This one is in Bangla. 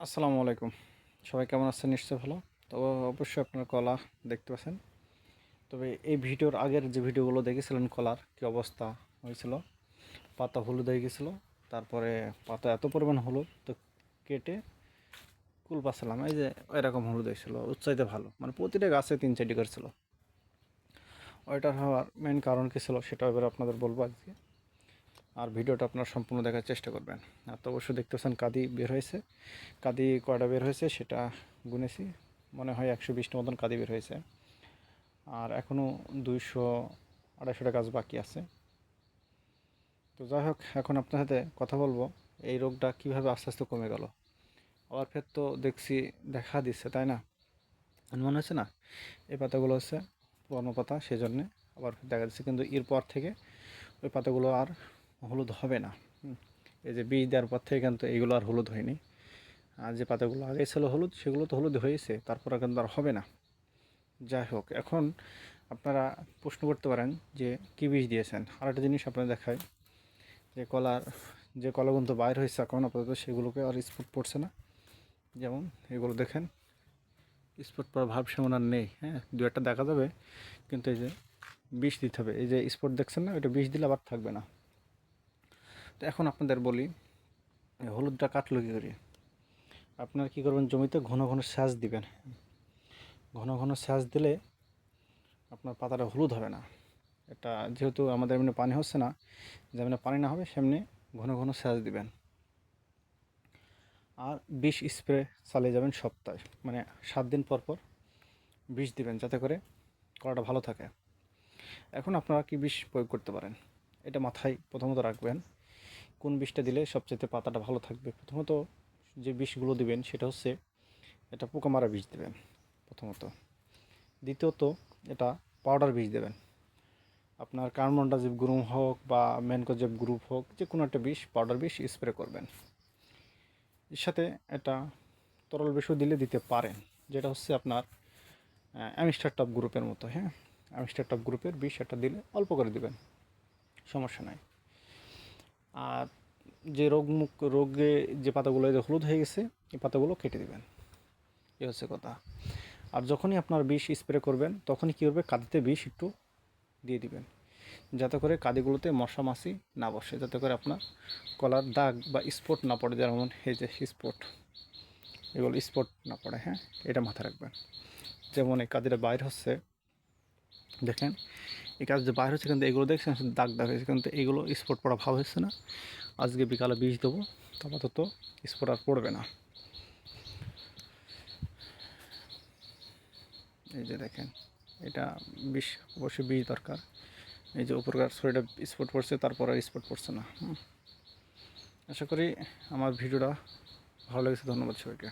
আসসালামু আলাইকুম। সবাই কেমন আছেন? নিশ্চয়ই ভালো। তো অবশ্যই আপনার কলা দেখতে পাচ্ছেন। তবে এই ভিডিওর আগের যে ভিডিওগুলো দেখেছিলেন কলার কী অবস্থা হয়েছিল, পাতা হলুদ হয়ে গেছিলো। তারপরে পাতা এত পরিমাণ হলুদ তো কেটে কুল পাচ্ছিলাম, এই যে এরকম হলুদ হয়েছিল, উৎসাহিত ভালো, মানে প্রতিটা গাছে 3-4টি করেছিল। ওইটার হওয়ার মেন কারণ কী ছিল সেটা এবার আপনাদের বলবো আজকে। আর ভিডিওটা আপনারা সম্পূর্ণ দেখার চেষ্টা করবেন। আর তো অবশ্যই দেখতেছেন কাঁদি বের হয়েছে। কাঁদি কয়টা বের হয়েছে সেটা গুনেছি, মনে হয় 120টা মতন কাঁদি বের হয়েছে। আর এখনও 200-250টা গাছ বাকি আছে। তো যাই হোক, এখন আপনার সাথে কথা বলবো এই রোগটা কীভাবে আস্তে আস্তে কমে গেল। আবার ফের তো দেখছি দেখা দিচ্ছে, তাই না? মনে হচ্ছে না এই পাতাগুলো হচ্ছে পুরনো পাতা, সেজন্যে আবার দেখা যাচ্ছে, কিন্তু এরপর থেকে ওই পাতাগুলো আর হলুদ হবে না। এই যে বীজ দেওয়ার পর থেকে কিন্তু এইগুলো আর হলুদ হয়নি। আর যে পাতাগুলো আগে ছিল হলুদ, সেগুলো তো হলুদ হয়েছে, তারপরে কিন্তু আর হবে না। যাই হোক, এখন আপনারা প্রশ্ন করতে পারেন যে কী বীজ দিয়েছেন। আর একটা জিনিস আপনারা দেখায়, যে কলার যে কলাগুলো বাইর হয়েছে এখন আপাতত, সেগুলোকে আর স্পট পড়ছে না। যেমন এগুলো দেখেন, স্পট পড়ার ভাব সেমন আর নেই। হ্যাঁ, দু একটা দেখা যাবে, কিন্তু এই যে বিষ দিতে হবে। এই যে স্পট দেখছেন না, এটা বিষ দিলে আবার থাকবে না। তো এখন আপনাদের বলি, হলুদটা কাটলো কী করে। আপনারা কী করবেন, জমিতে ঘন ঘন সেচ দিবেন। ঘন ঘন সেচ দিলে আপনার পাতাটা হলুদ হবে না। এটা যেহেতু আমাদের এমনি পানি হচ্ছে না, যেমনি পানি না হবে সেমনি ঘন ঘন সেচ দিবেন। আর বিষ স্প্রে চালিয়ে যাবেন সপ্তাহে, মানে 7 দিন পর পর বিষ দিবেন, যাতে করে কলাটা ভালো থাকে। এখন আপনারা কি বিষ প্রয়োগ করতে পারেন, এটা মাথায় প্রথমত রাখবেন। কোন বিষটা দিলে সবচেয়ে পাতাটা ভালো থাকবে। প্রথমত যে বিষগুলো দিবেন সেটা হচ্ছে, এটা পোকা মারা বিষ দেবেন প্রথমত। দ্বিতীয়ত এটা পাউডার বিষ দেবেন। আপনার কার্বনডাজিম গ্রুপ হোক বা ম্যানকোজেব গ্রুপ হোক, যে কোনো একটা বিষ, পাউডার বিষ স্প্রে করবেন। এর সাথে একটা তরল বিষও দিতে পারেন, যেটা হচ্ছে আপনার অ্যামিস্টার টপ গ্রুপের মতো। হ্যাঁ, অ্যামিস্টার টপ গ্রুপের বিষ একটা দিলে অল্প করে দিবেন, সমস্যা নাই। আর যে রোগে যে পাতাগুলো যে হলুদ হয়ে গেছে, এই পাতাগুলো কেটে দিবেন। এই হচ্ছে কথা। আর যখনই আপনার বিষ স্প্রে করবেন, তখনই কী করবে, কাঁদিতে বিষ একটু দিয়ে দিবেন, যাতে করে কাঁদিগুলোতে মশা মাছি না বসে, যাতে করে আপনার কলার দাগ বা স্পট না পড়ে। যেমন এই যে স্পট, এগুলো স্পট না পড়ে। হ্যাঁ, এটা মাথায় রাখবেন। যেমন এই কাঁদিটা বাইর হচ্ছে, দেখেন এই কাজ যে বাইর হচ্ছে, কিন্তু এগুলো দেখছেন দাগ দাগ হয়েছে, কিন্তু এগুলো স্পট পড়া ভাব হচ্ছে না। আজকে বিকালে বিষ দেবো, আপাতত স্পট আর পড়বে না। এই যে দেখেন, এটা বিষ, অবশ্যই বিষ দরকার। এই যে উপরকার শরীরটা স্পট পড়ছে, তারপর আর স্পট পড়ছে না। আশা করি আমার ভিডিওটা ভালো লেগেছে। ধন্যবাদ সবাইকে।